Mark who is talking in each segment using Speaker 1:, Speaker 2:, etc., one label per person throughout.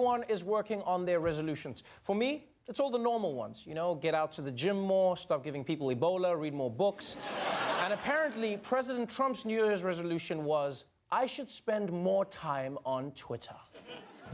Speaker 1: everyone is working on their resolutions. For me, it's all the normal ones. You know, get out to the gym more, stop giving people Ebola, read more books. And apparently, President Trump's New Year's resolution was, I should spend more time on Twitter.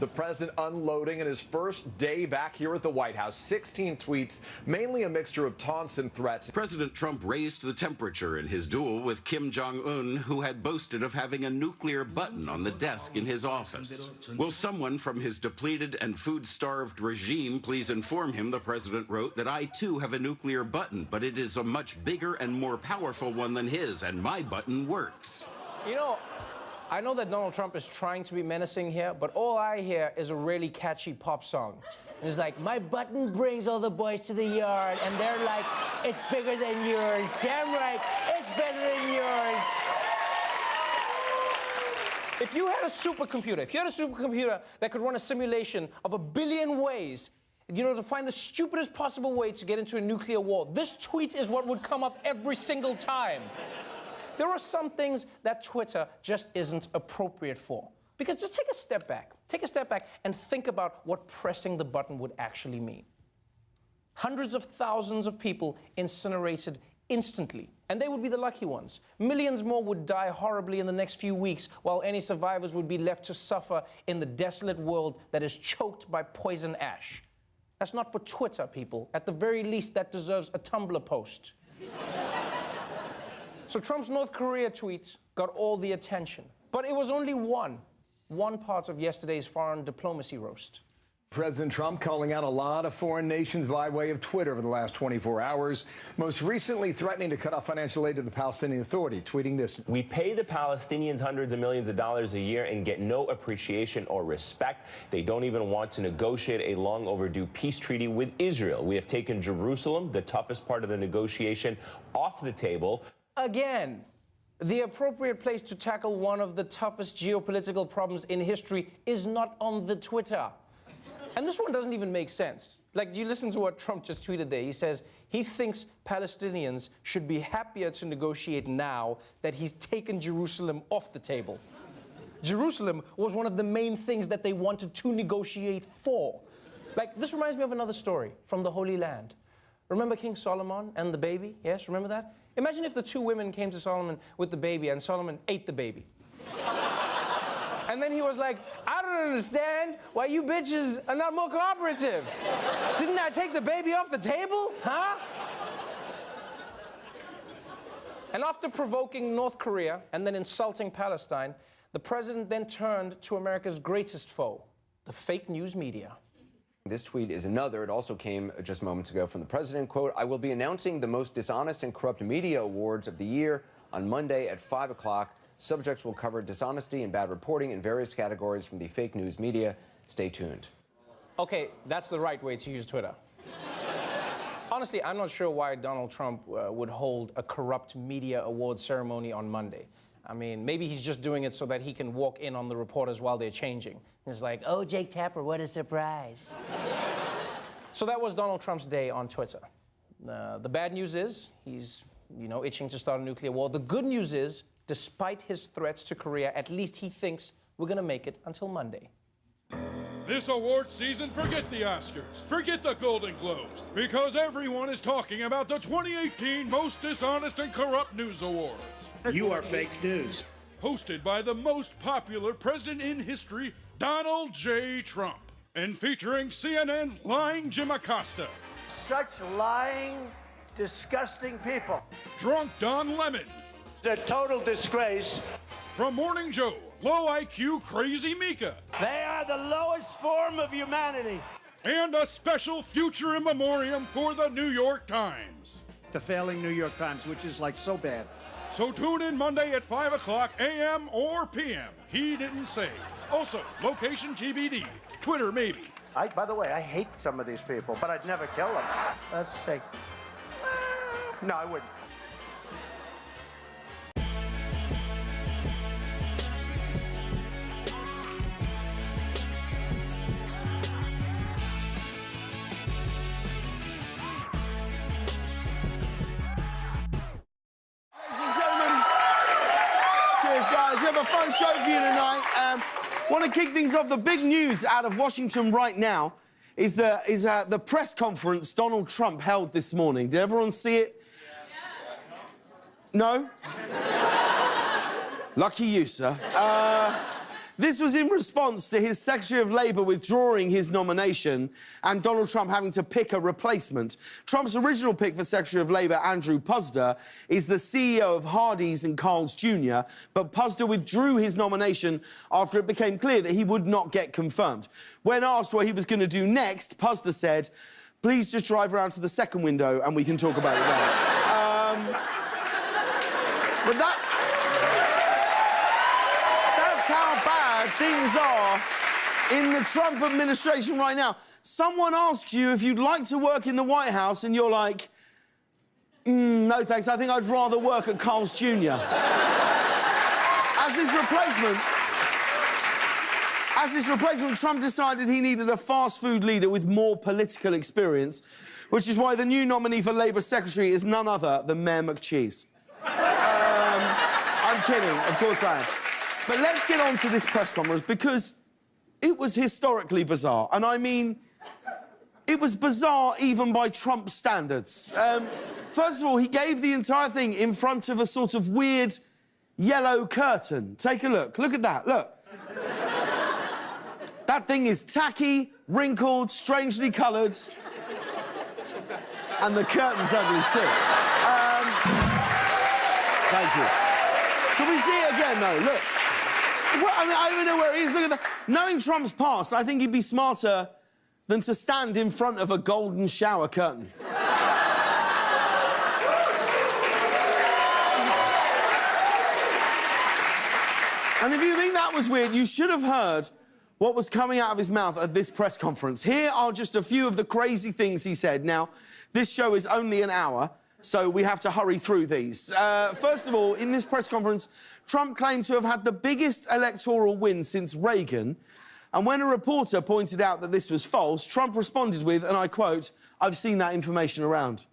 Speaker 2: The president unloading in his first day back here at the White House. 16 tweets, mainly a mixture of taunts and threats.
Speaker 3: President Trump raised the temperature in his duel with Kim Jong-un, who had boasted of having a nuclear button on the desk in his office. Will someone from his depleted and food-starved regime please inform him, the president wrote, that I too have a nuclear button, but it is a much bigger and more powerful one than his, and my button works.
Speaker 1: You know, I know that Donald Trump is trying to be menacing here, but all I hear is a really catchy pop song. And it's like, my button brings all the boys to the yard, and they're like, it's bigger than yours. Damn right, it's better than yours. If you had a supercomputer, that could run a simulation of 1 billion ways, you know, to find the stupidest possible way to get into a nuclear war, this tweet is what would come up every single time. There are some things that Twitter just isn't appropriate for. Because just take a step back. Take a step back and think about what pressing the button would actually mean. Hundreds of thousands of people incinerated instantly, and they would be the lucky ones. Millions more would die horribly in the next few weeks, while any survivors would be left to suffer in the desolate world that is choked by poison ash. That's not for Twitter, people. At the very least, that deserves a Tumblr post. So Trump's North Korea tweets got all the attention. But it was only one part of yesterday's foreign diplomacy roast.
Speaker 4: President Trump calling out a lot of foreign nations by way of Twitter over the last 24 hours, most recently threatening to cut off financial aid to the Palestinian Authority, tweeting this.
Speaker 5: We pay the Palestinians hundreds of millions of dollars a year and get no appreciation or respect. They don't even want to negotiate a long overdue peace treaty with Israel. We have taken Jerusalem, the toughest part of the negotiation, off the table.
Speaker 1: Again, the appropriate place to tackle one of the toughest geopolitical problems in history is not on the Twitter. And this one doesn't even make sense. Like, you listen to what Trump just tweeted there. He says he thinks Palestinians should be happier to negotiate now that he's taken Jerusalem off the table. Jerusalem was one of the main things that they wanted to negotiate for. Like, this reminds me of another story from the Holy Land. Remember King Solomon and the baby? Yes, remember that? Imagine if the two women came to Solomon with the baby and Solomon ate the baby. And then he was like, I don't understand why you bitches are not more cooperative. Didn't I take the baby off the table? Huh? And after provoking North Korea and then insulting Palestine, the president then turned to America's greatest foe, the fake news media.
Speaker 6: This tweet is another. It also came just moments ago from the president. Quote, I will be announcing the most dishonest and corrupt media awards of the year on Monday at 5 o'clock. Subjects will cover dishonesty and bad reporting in various categories from the fake news media. Stay tuned.
Speaker 1: Okay, that's the right way to use Twitter. Honestly, I'm not sure why Donald Trump would hold a corrupt media award ceremony on Monday. I mean, maybe he's just doing it so that he can walk in on the reporters while they're changing. It's like, oh, Jake Tapper, what a surprise. So that was Donald Trump's day on Twitter. The bad news is he's, itching to start a nuclear war. The good news is, despite his threats to Korea, at least he thinks we're going to make it until Monday.
Speaker 7: This award season, forget the Oscars, forget the Golden Globes, because everyone is talking about the 2018 Most Dishonest and Corrupt News Awards.
Speaker 8: You are fake news.
Speaker 7: Hosted by the most popular president in history, Donald J. Trump, and featuring CNN's lying Jim Acosta.
Speaker 8: Such lying, disgusting people.
Speaker 7: Drunk Don Lemon.
Speaker 8: It's a total disgrace.
Speaker 7: From Morning Joe, low IQ Crazy Mika.
Speaker 8: They are the lowest form of humanity.
Speaker 7: And a special future in memoriam for the New York Times.
Speaker 8: The failing New York Times, which is like so bad.
Speaker 7: So tune in Monday at 5 o'clock a.m. or p.m. He didn't say. Also, location TBD. Twitter maybe.
Speaker 8: By the way, I hate some of these people, but I'd never kill them. Let's see. No, I wouldn't.
Speaker 9: Cheers, guys. We have a fun show for you tonight. Want to kick things off? The big news out of Washington right now is the press conference Donald Trump held this morning. Did everyone see it? Yes. No? Lucky you, sir. This was in response to his Secretary of Labour withdrawing his nomination and Donald Trump having to pick a replacement. Trump's original pick for Secretary of Labour, Andrew Puzder, is the CEO of Hardee's and Carl's Jr., but Puzder withdrew his nomination after it became clear that he would not get confirmed. When asked what he was going to do next, Puzder said, "Please just drive around to the second window and we can talk about it then." But that's how bad things are in the Trump administration right now. Someone asks you if you'd like to work in the White House and you're like, no thanks, I think I'd rather work at Carl's Jr. As his replacement, Trump decided he needed a fast food leader with more political experience, which is why the new nominee for Labour Secretary is none other than Mayor McCheese. I'm kidding, of course I am. But let's get on to this press conference, because it was historically bizarre. And I mean, it was bizarre even by Trump standards. First of all, he gave the entire thing in front of a sort of weird yellow curtain. Take a look. Look at that. Look. That thing is tacky, wrinkled, strangely coloured. And the curtain's ugly too. Thank you. Can we see it again, though? Look. Well, I mean, I don't even know where he is. Look at that. Knowing Trump's past, I think he'd be smarter than to stand in front of a golden shower curtain. And if you think that was weird, you should have heard what was coming out of his mouth at this press conference. Here are just a few of the crazy things he said. Now, this show is only an hour, so we have to hurry through these. First of all, in this press conference, Trump claimed to have had the biggest electoral win since Reagan. And when a reporter pointed out that this was false, Trump responded with, and I quote, "I've seen that information around."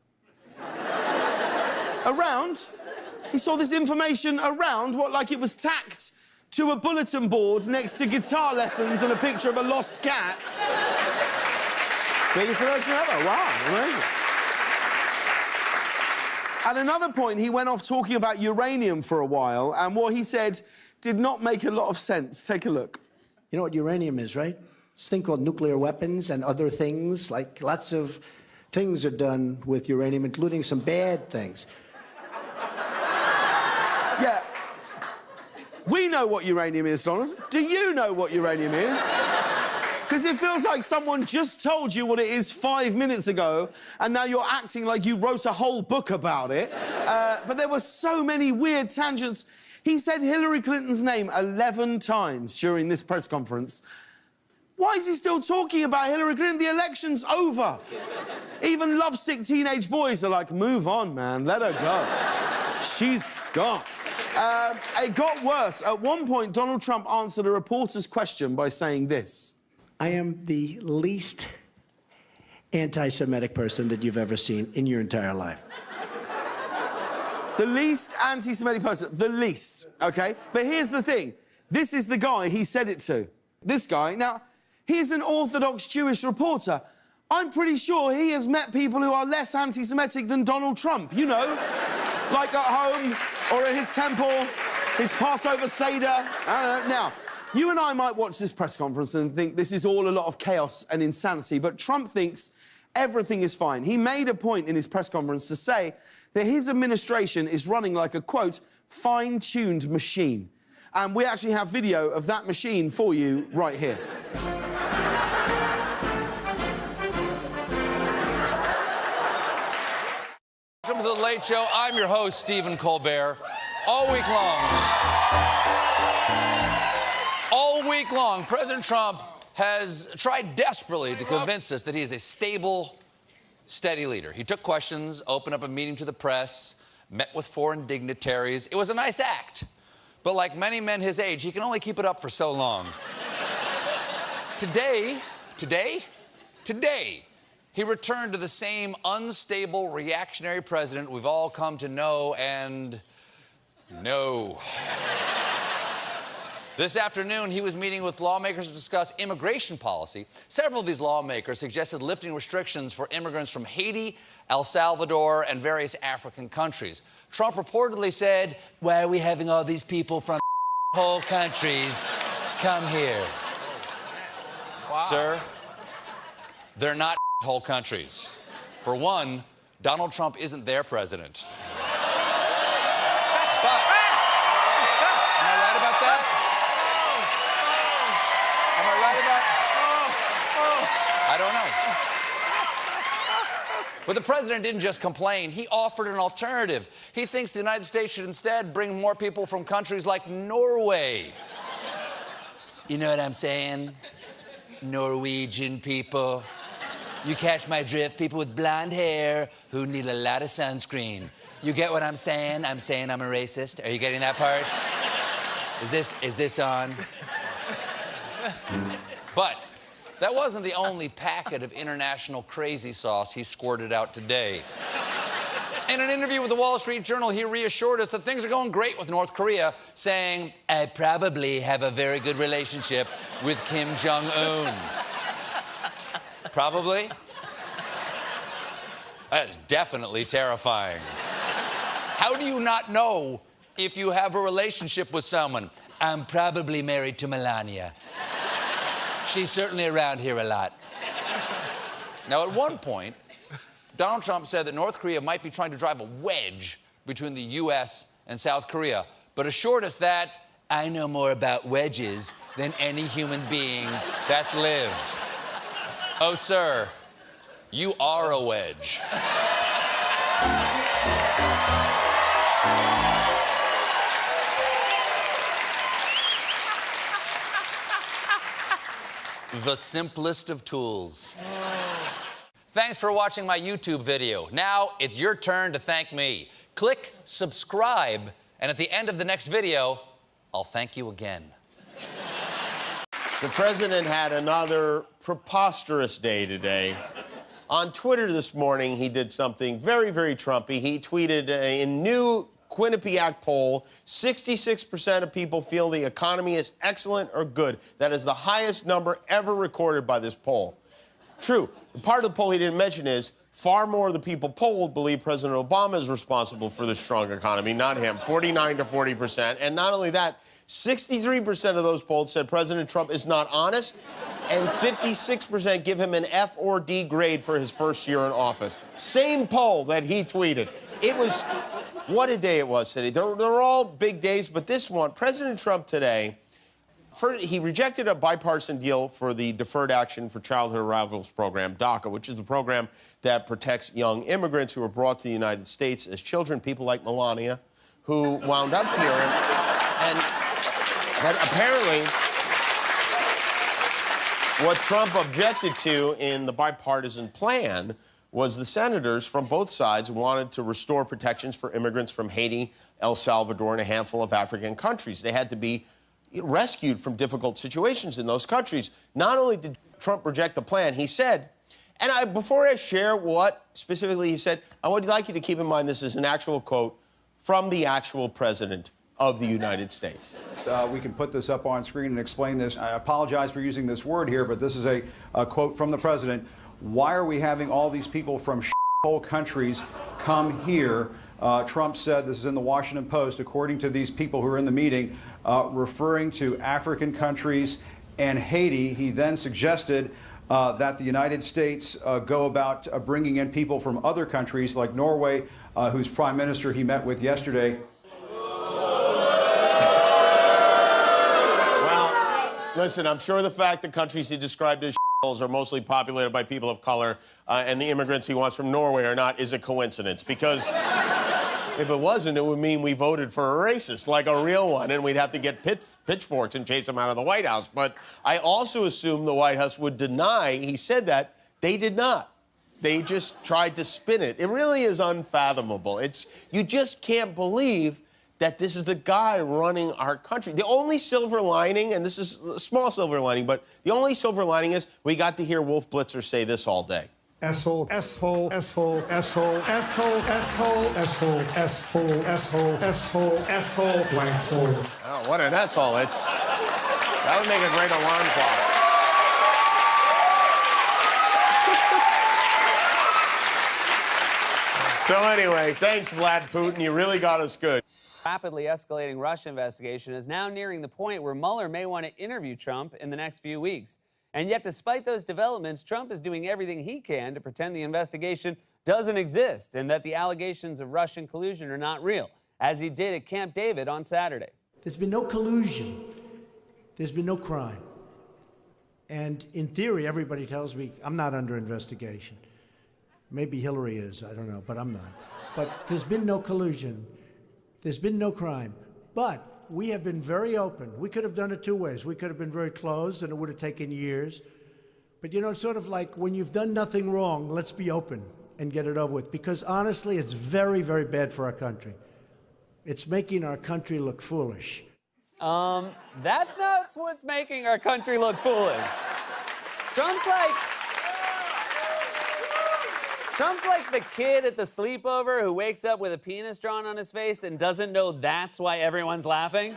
Speaker 9: Around? He saw this information around, what, like it was tacked to a bulletin board next to guitar lessons and a picture of a lost cat? Biggest election ever. Wow, amazing. At another point, he went off talking about uranium for a while, and what he said did not make a lot of sense. Take a look.
Speaker 8: You know what uranium is, right? It's a thing called nuclear weapons and other things. Like, lots of things are done with uranium, including some bad things.
Speaker 9: Yeah. We know what uranium is, Donald. Do you know what uranium is? Because it feels like someone just told you what it is 5 minutes ago, and now you're acting like you wrote a whole book about it. But there were so many weird tangents. He said Hillary Clinton's name 11 times during this press conference. Why is he still talking about Hillary Clinton? The election's over. Even lovesick teenage boys are like, move on, man, let her go. She's gone. It got worse. At one point, Donald Trump answered a reporter's question by saying this.
Speaker 8: I am the least anti-Semitic person that you've ever seen in your entire life.
Speaker 9: The least anti-Semitic person. The least, OK? But here's the thing. This is the guy he said it to. This guy. Now, he's an Orthodox Jewish reporter. I'm pretty sure he has met people who are less anti-Semitic than Donald Trump, you know? Like at home or at his temple, his Passover Seder. I don't know. Now, you and I might watch this press conference and think this is all a lot of chaos and insanity, but Trump thinks everything is fine. He made a point in his press conference to say that his administration is running like a, quote, fine-tuned machine. And we actually have video of that machine for you right here.
Speaker 10: Welcome to The Late Show. I'm your host, Stephen Colbert. All week long, President Trump has tried desperately to convince us that he is a stable, steady leader. He took questions, opened up a meeting to the press, met with foreign dignitaries. It was a nice act. But like many men his age, he can only keep it up for so long. Today, he returned to the same unstable, reactionary president we've all come to know and know. This afternoon, he was meeting with lawmakers to discuss immigration policy. Several of these lawmakers suggested lifting restrictions for immigrants from Haiti, El Salvador, and various African countries. Trump reportedly said, "Why are we having all these people from whole countries come here?"
Speaker 1: Wow.
Speaker 10: Sir, they're not whole countries. For one, Donald Trump isn't their president. But, am I right about that? Am I right about? I don't know. But the president didn't just complain. He offered an alternative. He thinks the United States should instead bring more people from countries like Norway. You know what I'm saying? Norwegian people. You catch my drift? People with blonde hair who need a lot of sunscreen. You get what I'm saying? I'm saying I'm a racist. Are you getting that part? Is this on? But that wasn't the only packet of international crazy sauce he squirted out today. In an interview with the Wall Street Journal, he reassured us that things are going great with North Korea, saying, "I probably have a very good relationship with Kim Jong-un." Probably? That is definitely terrifying. How do you not know if you have a relationship with someone? I'm probably married to Melania. She's certainly around here a lot. Now, at one point, Donald Trump said that North Korea might be trying to drive a wedge between the U.S. and South Korea, but assured us that I know more about wedges than any human being that's lived. Oh, sir, you are a wedge. The simplest of tools. Thanks for watching my YouTube video. Now it's your turn to thank me. Click subscribe, and at the end of the next video, I'll thank you again.
Speaker 11: The president had another preposterous day today. On Twitter this morning, he did something very, very Trumpy. He tweeted a new Quinnipiac poll, 66% of people feel the economy is excellent or good. That is the highest number ever recorded by this poll. True. The part of the poll he didn't mention is far more of the people polled believe President Obama is responsible for the strong economy, not him, 49 to 40%. And not only that, 63% of those polled said President Trump is not honest, and 56% give him an F or D grade for his first year in office. Same poll that he tweeted. It was, what a day it was today. They're all big days, but this one, President Trump today, he rejected a bipartisan deal for the Deferred Action for Childhood Arrivals program, DACA, which is the program that protects young immigrants who are brought to the United States as children, people like Melania, who wound up here. And that apparently what Trump objected to in the bipartisan plan was the senators from both sides wanted to restore protections for immigrants from Haiti, El Salvador, and a handful of African countries. They had to be rescued from difficult situations in those countries. Not only did Trump reject the plan, he said, and before I share what specifically he said, I would like you to keep in mind this is an actual quote from the actual president of the United States.
Speaker 12: We can put this up on screen and explain this. I apologize for using this word here, but this is a quote from the president. Why are we having all these people from whole countries come here? Trump said, this is in the Washington Post, according to these people who are in the meeting, referring to African countries and Haiti. He then suggested that the United States go about bringing in people from other countries like Norway, whose prime minister he met with yesterday.
Speaker 11: Well, listen, I'm sure the fact that countries he described as are mostly populated by people of color and the immigrants he wants from Norway are not is a coincidence, because if it wasn't, it would mean we voted for a racist, like a real one, and we'd have to get pitchforks and chase him out of the White House. But I also assume the White House would deny he said that. They did not. They just tried to spin it. It really is unfathomable. You just can't believe that this is the guy running our country. The only silver lining, and this is a small silver lining, but the only silver lining is we got to hear Wolf Blitzer say this all day.
Speaker 13: Asshole, asshole, asshole, asshole, asshole, asshole, asshole, asshole, asshole, asshole, asshole, blank hole.
Speaker 11: Oh, what an asshole. It's That would make a great alarm clock. So anyway, thanks, Vlad Putin. You really got us good.
Speaker 14: Rapidly escalating Russia investigation is now nearing the point where Mueller may want to interview Trump in the next few weeks. And yet, despite those developments, Trump is doing everything he can to pretend the investigation doesn't exist and that the allegations of Russian collusion are not real, as he did at Camp David on Saturday.
Speaker 8: There's been no collusion. There's been no crime. And in theory, everybody tells me I'm not under investigation. Maybe Hillary is, I don't know, but I'm not. But there's been no collusion. There's been no crime. But we have been very open. We could have done it two ways. We could have been very closed, and it would have taken years. But, you know, it's sort of like when you've done nothing wrong, let's be open and get it over with. Because, honestly, it's very, very bad for our country. It's making our country look foolish.
Speaker 14: That's not what's making our country look foolish. Trump's like the kid at the sleepover who wakes up with a penis drawn on his face and doesn't know that's why everyone's laughing.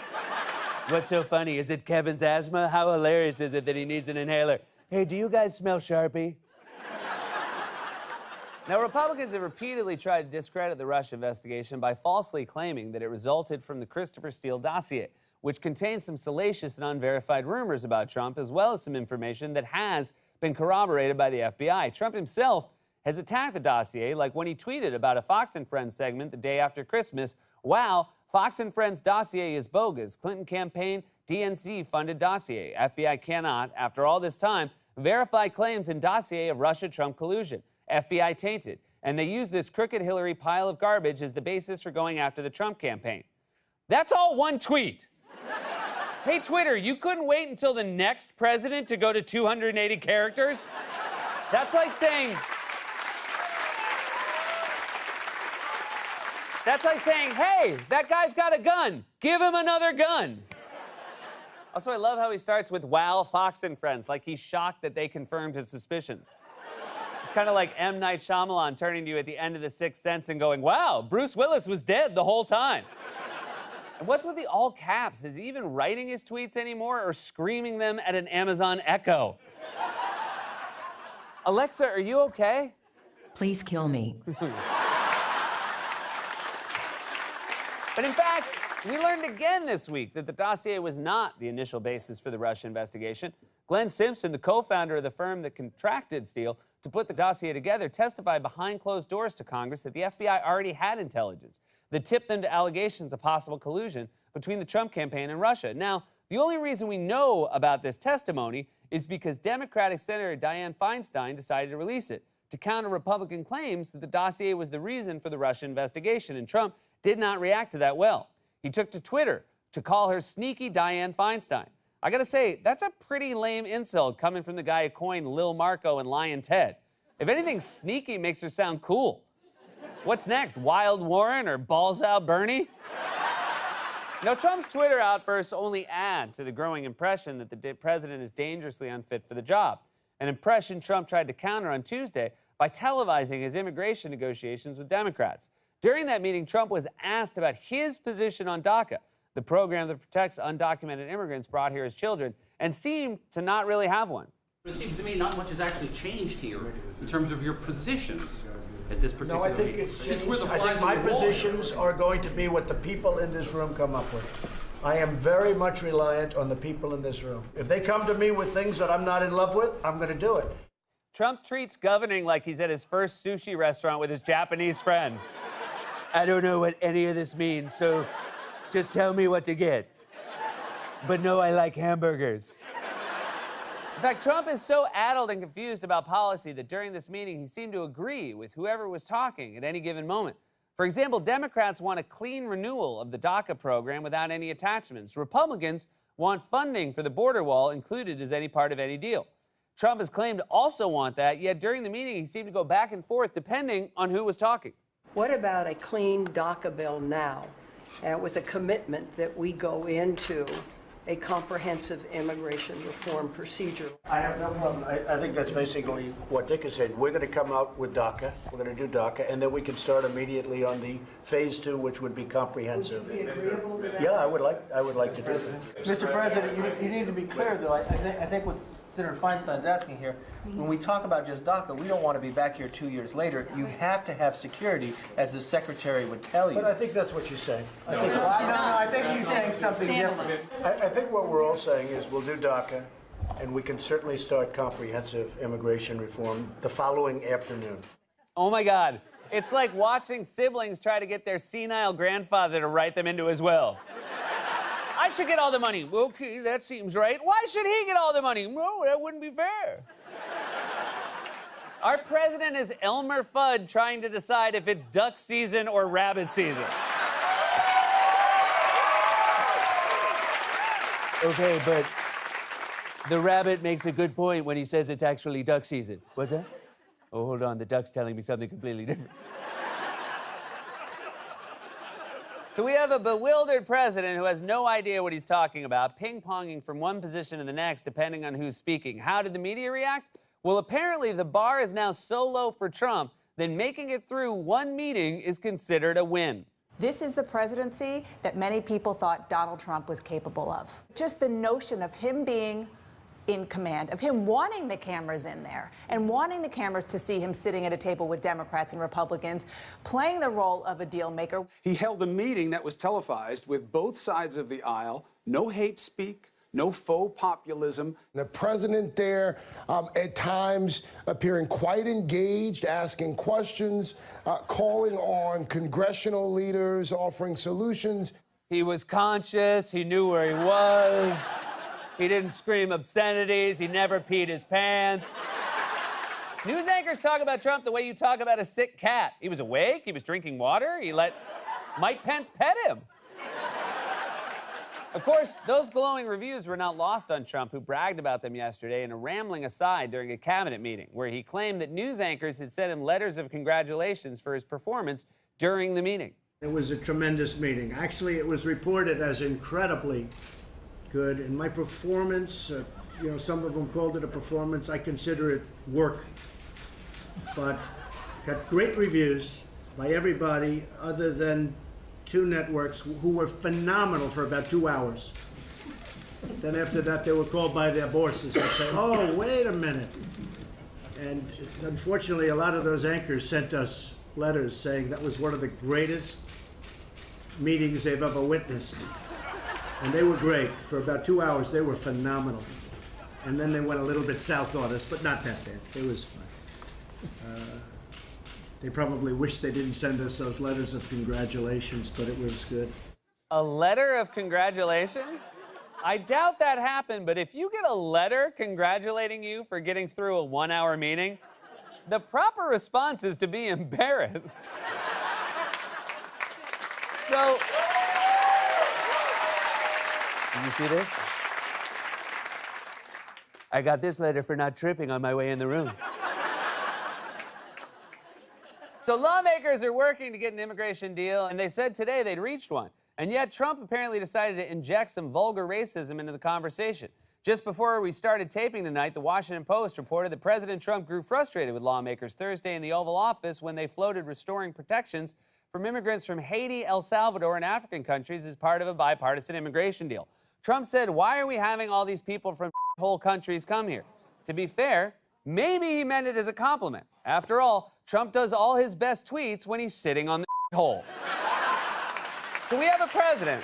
Speaker 14: What's so funny? Is it Kevin's asthma? How hilarious is it that he needs an inhaler? Hey, do you guys smell Sharpie? Now, Republicans have repeatedly tried to discredit the Russia investigation by falsely claiming that it resulted from the Christopher Steele dossier, which contains some salacious and unverified rumors about Trump, as well as some information that has been corroborated by the FBI. Trump himself has attacked the dossier, like when he tweeted about a Fox and Friends segment the day after Christmas. Wow, Fox and Friends dossier is bogus. Clinton campaign, DNC-funded dossier. FBI cannot, after all this time, verify claims in dossier of Russia-Trump collusion. FBI tainted. And they use this crooked Hillary pile of garbage as the basis for going after the Trump campaign. That's all one tweet. Hey, Twitter, you couldn't wait until the next president to go to 280 characters? That's like saying, hey, that guy's got a gun. Give him another gun. Also, I love how he starts with, wow, Fox and Friends, like he's shocked that they confirmed his suspicions. It's kind of like M. Night Shyamalan turning to you at the end of The Sixth Sense and going, wow, Bruce Willis was dead the whole time. And what's with the all caps? Is he even writing his tweets anymore or screaming them at an Amazon Echo? Alexa, are you okay?
Speaker 15: Please kill me.
Speaker 14: But in fact, we learned again this week that the dossier was not the initial basis for the Russia investigation. Glenn Simpson, the co-founder of the firm that contracted Steele to put the dossier together, testified behind closed doors to Congress that the FBI already had intelligence that tipped them to allegations of possible collusion between the Trump campaign and Russia. Now, the only reason we know about this testimony is because Democratic Senator Dianne Feinstein decided to release it to counter Republican claims that the dossier was the reason for the Russia investigation, and Trump did not react to that well. He took to Twitter to call her sneaky Dianne Feinstein. I gotta say, that's a pretty lame insult coming from the guy who coined Lil Marco and Lion Ted. If anything, sneaky makes her sound cool. What's next, Wild Warren or Balls Out Bernie? Now, Trump's Twitter outbursts only add to the growing impression that the president is dangerously unfit for the job, an impression Trump tried to counter on Tuesday by televising his immigration negotiations with Democrats. During that meeting, Trump was asked about his position on DACA, the program that protects undocumented immigrants brought here as children, and seemed to not really have one.
Speaker 16: It seems to me not much has actually changed here in terms of your positions at this particular
Speaker 8: No, I think
Speaker 16: meeting.
Speaker 8: it's changed. I think my positions are going to be what the people in this room come up with. I am very much reliant on the people in this room. If they come to me with things that I'm not in love with, I'm going to do it.
Speaker 14: Trump treats governing like he's at his first sushi restaurant with his Japanese friend. I don't know what any of this means, so just tell me what to get. But no, I like hamburgers. In fact, Trump is so addled and confused about policy that during this meeting, he seemed to agree with whoever was talking at any given moment. For example, Democrats want a clean renewal of the DACA program without any attachments. Republicans want funding for the border wall included as any part of any deal. Trump has claimed to also want that, yet during the meeting, he seemed to go back and forth depending on who was talking.
Speaker 17: What about a clean DACA bill now with a commitment that we go into
Speaker 15: a comprehensive immigration reform procedure.
Speaker 8: I have no problem. I think that's basically what Dick is saying. We're going to come out with DACA. We're going to do DACA, and then we can start immediately on the phase 2, which would be comprehensive.
Speaker 15: Would you be agreeable to that?
Speaker 8: Yeah, I would like to do that.
Speaker 17: Mr. President, you need to be clear, though. I think what Senator Feinstein's asking here, when we talk about just DACA, we don't want to be back here 2 years later. You have to have security, as the Secretary would tell you.
Speaker 8: But I think that's what she's saying.
Speaker 17: No, I think she's saying something different.
Speaker 8: I think what we're all saying is we'll do DACA, and we can certainly start comprehensive immigration reform the following afternoon.
Speaker 14: Oh my God. It's like watching siblings try to get their senile grandfather to write them into his will. I should get all the money. Okay, that seems right. Why should he get all the money? No, that wouldn't be fair. Our president is Elmer Fudd trying to decide if it's duck season or rabbit season. Okay, but the rabbit makes a good point when he says it's actually duck season. What's that? Oh, hold on, the duck's telling me something completely different. So we have a bewildered president who has no idea what he's talking about, ping-ponging from one position to the next, depending on who's speaking. How did the media react? Well, apparently the bar is now so low for Trump that making it through one meeting is considered a win.
Speaker 18: This is the presidency that many people thought Donald Trump was capable of. Just the notion of him being in command, of him wanting the cameras in there and wanting the cameras to see him sitting at a table with Democrats and Republicans, playing the role of a deal maker.
Speaker 19: He held a meeting that was televised with both sides of the aisle, no hate speak, no faux populism.
Speaker 20: The president there, at times, appearing quite engaged, asking questions, calling on congressional leaders, offering solutions.
Speaker 14: He was conscious, he knew where he was. He didn't scream obscenities. He never peed his pants. News anchors talk about Trump the way you talk about a sick cat. He was awake. He was drinking water. He let Mike Pence pet him. Of course, those glowing reviews were not lost on Trump, who bragged about them yesterday in a rambling aside during a cabinet meeting, where he claimed that news anchors had sent him letters of congratulations for his performance during the meeting.
Speaker 8: It was a tremendous meeting. Actually, it was reported as incredibly good. And my performance, some of them called it a performance. I consider it work. But got great reviews by everybody other than 2 networks who were phenomenal for about 2 hours. Then after that, they were called by their bosses and say, oh, wait a minute. And unfortunately, a lot of those anchors sent us letters saying that was one of the greatest meetings they've ever witnessed. And they were great. For about 2 hours, they were phenomenal. And then they went a little bit south on us, but not that bad. It was fine. They probably wish they didn't send us those letters of congratulations, but it was good.
Speaker 14: A letter of congratulations? I doubt that happened, but if you get a letter congratulating you for getting through a 1-hour meeting, the proper response is to be embarrassed. So, did you see this? I got this letter for not tripping on my way in the room. So lawmakers are working to get an immigration deal, and they said today they'd reached one. And yet Trump apparently decided to inject some vulgar racism into the conversation. Just before we started taping tonight, the Washington Post reported that President Trump grew frustrated with lawmakers Thursday in the Oval Office when they floated restoring protections from immigrants from Haiti, El Salvador, and African countries as part of a bipartisan immigration deal. Trump said, why are we having all these people from whole countries come here? To be fair, maybe he meant it as a compliment. After all, Trump does all his best tweets when he's sitting on the hole. So we have a president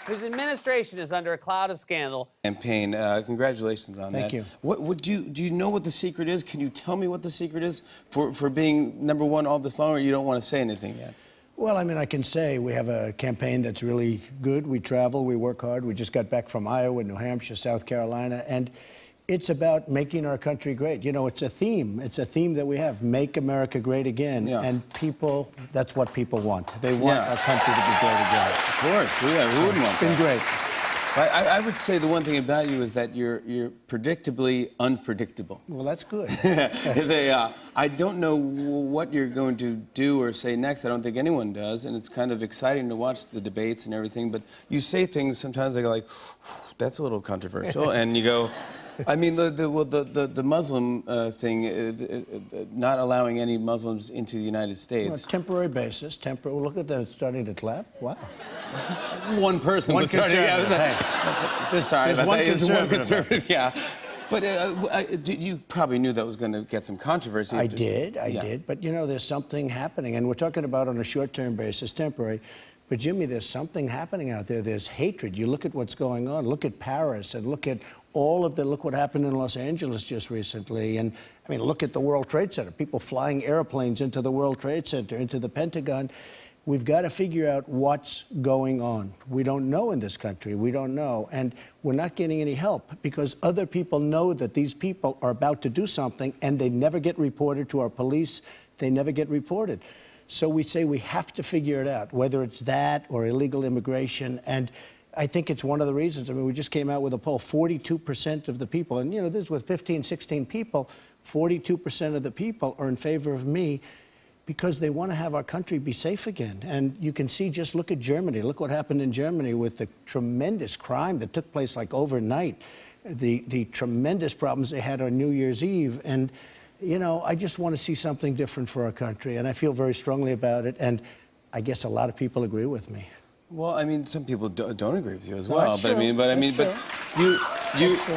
Speaker 14: whose administration is under a cloud of scandal.
Speaker 21: Campaign, congratulations on that.
Speaker 8: Thank you.
Speaker 21: What do you know what the secret is? Can you tell me what the secret is for being #1 all this long, or you don't want to say anything yet?
Speaker 8: Well, I mean, I can say we have a campaign that's really good. We travel, we work hard. We just got back from Iowa, New Hampshire, South Carolina, and it's about making our country great. You know, it's a theme. It's a theme that we have, make America great again.
Speaker 21: Yeah.
Speaker 8: And people, that's what people want. They want our country to be great again.
Speaker 21: Of course, yeah, who wouldn't want
Speaker 8: It's been
Speaker 21: that?
Speaker 8: great.
Speaker 21: I would say the one thing about you is that you're predictably unpredictable.
Speaker 8: Well, that's good.
Speaker 21: I don't know what you're going to do or say next. I don't think anyone does, and it's kind of exciting to watch the debates and everything. But you say things sometimes I go like, "That's a little controversial," and you go. I mean, the Muslim thing, not allowing any Muslims into the United States.
Speaker 8: On a temporary basis. Look at them starting to clap. Wow.
Speaker 21: One person was starting. Sorry about that. There's one conservative. Yeah. But you probably knew that was going to get some controversy.
Speaker 8: I did. But, you know, there's something happening. And we're talking about on a short-term basis, temporary. But, Jimmy, there's something happening out there. There's hatred. You look at what's going on. Look at Paris and look at look what happened in Los Angeles just recently. And, I mean, look at the World Trade Center. People flying airplanes into the World Trade Center, into the Pentagon. We've got to figure out what's going on. We don't know in this country. We don't know. And we're not getting any help because other people know that these people are about to do something and they never get reported to our police. They never get reported. So we say we have to figure it out, whether it's that or illegal immigration. And I think it's one of the reasons. I mean, we just came out with a poll, 42% of the people, and, you know, this was 15, 16 people, 42% of the people are in favor of me because they want to have our country be safe again. And you can see, just look at Germany. Look what happened in Germany with the tremendous crime that took place like overnight, the tremendous problems they had on New Year's Eve. And, you know, I just want to see something different for our country, and I feel very strongly about it, and I guess a lot of people agree with me.
Speaker 21: Well, I mean, some people don't agree with you as
Speaker 8: Well,
Speaker 21: well.
Speaker 8: that's
Speaker 21: But
Speaker 8: true.
Speaker 21: I mean,
Speaker 8: That's
Speaker 21: you,
Speaker 8: true.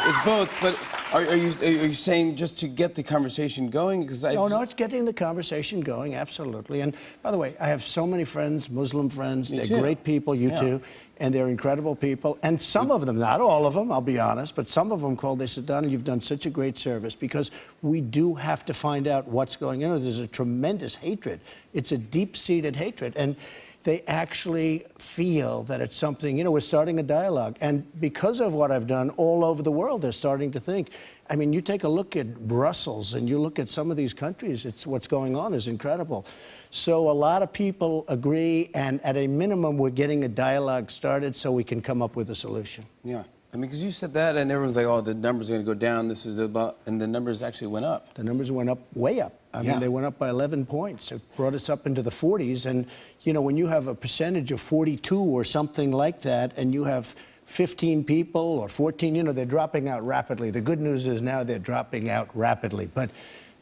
Speaker 21: it's both. But are you saying just to get the conversation going? Because
Speaker 8: No, it's getting the conversation going, absolutely. And by the way, I have so many friends, Muslim friends.
Speaker 21: Me
Speaker 8: They're
Speaker 21: too.
Speaker 8: great people, you too, and they're incredible people. And some of them, not all of them, I'll be honest, but some of them called. They said, "Donald, you've done such a great service," because we do have to find out what's going on. There's a tremendous hatred. It's a deep-seated hatred, and they actually feel that it's something, you know, we're starting a dialogue. And because of what I've done all over the world, they're starting to think. I mean, you take a look at Brussels and you look at some of these countries, what's going on is incredible. So a lot of people agree, and at a minimum, we're getting a dialogue started so we can come up with a solution.
Speaker 21: Yeah. I mean, because you said that, and everyone's like, "Oh, the numbers are going to go down. This is about," and the numbers actually went up.
Speaker 8: The numbers went up, way up. I mean, they went up by 11 points. It brought us up into the 40s. And, you know, when you have a percentage of 42 or something like that, and you have 15 people or 14, you know, they're dropping out rapidly. The good news is now they're dropping out rapidly. But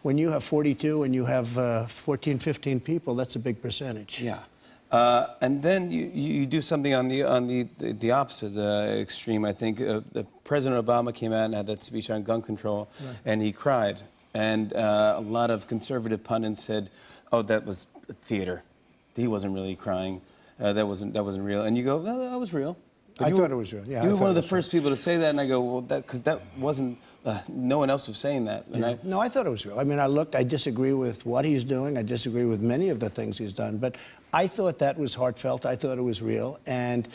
Speaker 8: when you have 42 and you have 14, 15 people, that's a big percentage.
Speaker 21: Yeah. And then you do something on the opposite extreme. I think President Obama came out and had that speech on gun control, and he cried. And a lot of conservative pundits said, "Oh, that was theater. He wasn't really crying. That wasn't real." And you go, "No, that was real." But
Speaker 8: I thought it was real. Yeah,
Speaker 21: you were one of the first people to say that, and I go, "Well, because that wasn't." No one else was saying that. And
Speaker 8: No, I thought it was real. I mean, I disagree with what he's doing. I disagree with many of the things he's done. But I thought that was heartfelt. I thought it was real. And,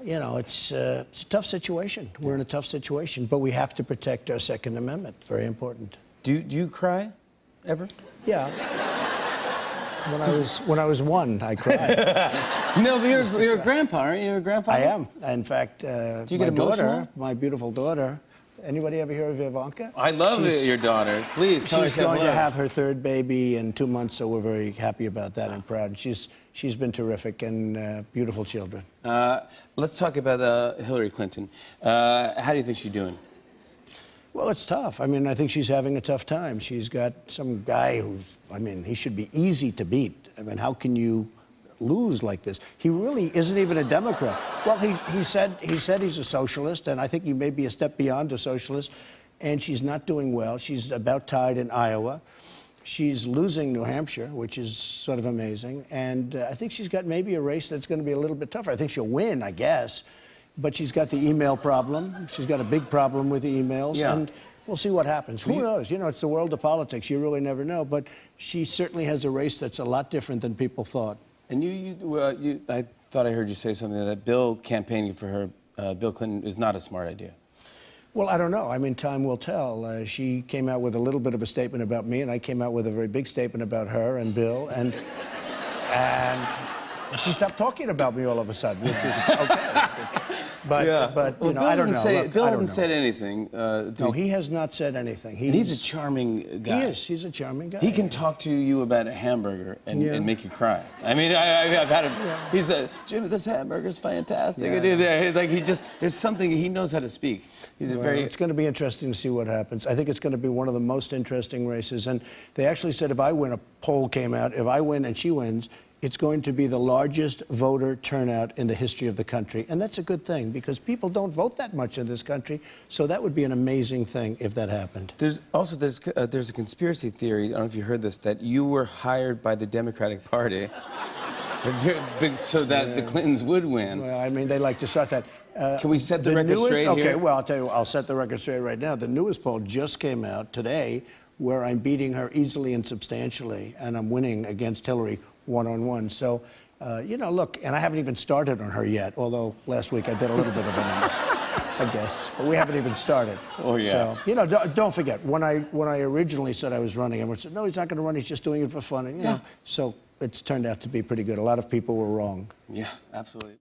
Speaker 8: you know, it's a tough situation. We're in a tough situation. But we have to protect our Second Amendment. Very important.
Speaker 21: Do you cry ever?
Speaker 8: Yeah. When I was one, I cried.
Speaker 21: No, but you're a grandpa, aren't you? You're a grandfather?
Speaker 8: I am. In fact,
Speaker 21: do you get emotional?
Speaker 8: My beautiful daughter. Anybody ever hear of Ivanka?
Speaker 21: I love your daughter. Please tell her
Speaker 8: she's going to have her third baby in 2 months, so we're very happy about that and proud. She's been terrific and beautiful children.
Speaker 21: Let's talk about Hillary Clinton. How do you think she's doing?
Speaker 8: Well, it's tough. I mean, I think she's having a tough time. She's got some guy he should be easy to beat. I mean, how can you lose like this? He really isn't even a Democrat. Well, he said he's a socialist, and I think he may be a step beyond a socialist, and she's not doing well. She's about tied in Iowa. She's losing New Hampshire, which is sort of amazing, and I think she's got maybe a race that's going to be a little bit tougher. I think she'll win, I guess, but she's got the email problem. She's got a big problem with the emails, and we'll see what happens. Who knows? You know, it's the world of politics. You really never know, but she certainly has a race that's a lot different than people thought.
Speaker 21: And I thought I heard you say something that Bill campaigning for her, Bill Clinton, is not a smart idea.
Speaker 8: Well, I don't know. I mean, time will tell. She came out with a little bit of a statement about me, and I came out with a very big statement about her and Bill, and she stopped talking about me all of a sudden, which is okay. But,
Speaker 21: Yeah.
Speaker 8: but
Speaker 21: Well,
Speaker 8: you know,
Speaker 21: Bill
Speaker 8: I don't
Speaker 21: didn't
Speaker 8: know.
Speaker 21: say-
Speaker 8: Look,
Speaker 21: Bill
Speaker 8: I
Speaker 21: hasn't
Speaker 8: don't
Speaker 21: said
Speaker 8: know.
Speaker 21: anything.
Speaker 8: No, he has not said anything.
Speaker 21: He's a charming guy.
Speaker 8: He is. He's a charming guy.
Speaker 21: He can talk to you about a hamburger and,
Speaker 8: Yeah.
Speaker 21: and make you cry. I mean, I've had him. He said, "Jimmy, this hamburger's fantastic."
Speaker 8: Yeah.
Speaker 21: It is. Like there's something he knows how to speak. He's a
Speaker 8: Well,
Speaker 21: very.
Speaker 8: It's going to be interesting to see what happens. I think it's going to be one of the most interesting races. And they actually said if I win, a poll came out, if I win and she wins, it's going to be the largest voter turnout in the history of the country. And that's a good thing because people don't vote that much in this country. So that would be an amazing thing if that happened.
Speaker 21: There's a conspiracy theory. I don't know if you heard this, that you were hired by the Democratic Party, so that the Clintons would win.
Speaker 8: Well, I mean, they like to start that.
Speaker 21: Can we set the record straight
Speaker 8: okay,
Speaker 21: here?
Speaker 8: well, I'll tell you, I'll set the record straight right now. The newest poll just came out today where I'm beating her easily and substantially, and I'm winning against Hillary one-on-one. So, you know, look, and I haven't even started on her yet, although last week I did a little bit of it, I guess. But we haven't even started.
Speaker 21: Oh, yeah.
Speaker 8: So, you know, don't forget, when I originally said I was running, everyone said, no, he's not going to run, he's just doing it for fun. And, you know, so it's turned out to be pretty good. A lot of people were wrong.
Speaker 21: Yeah, absolutely.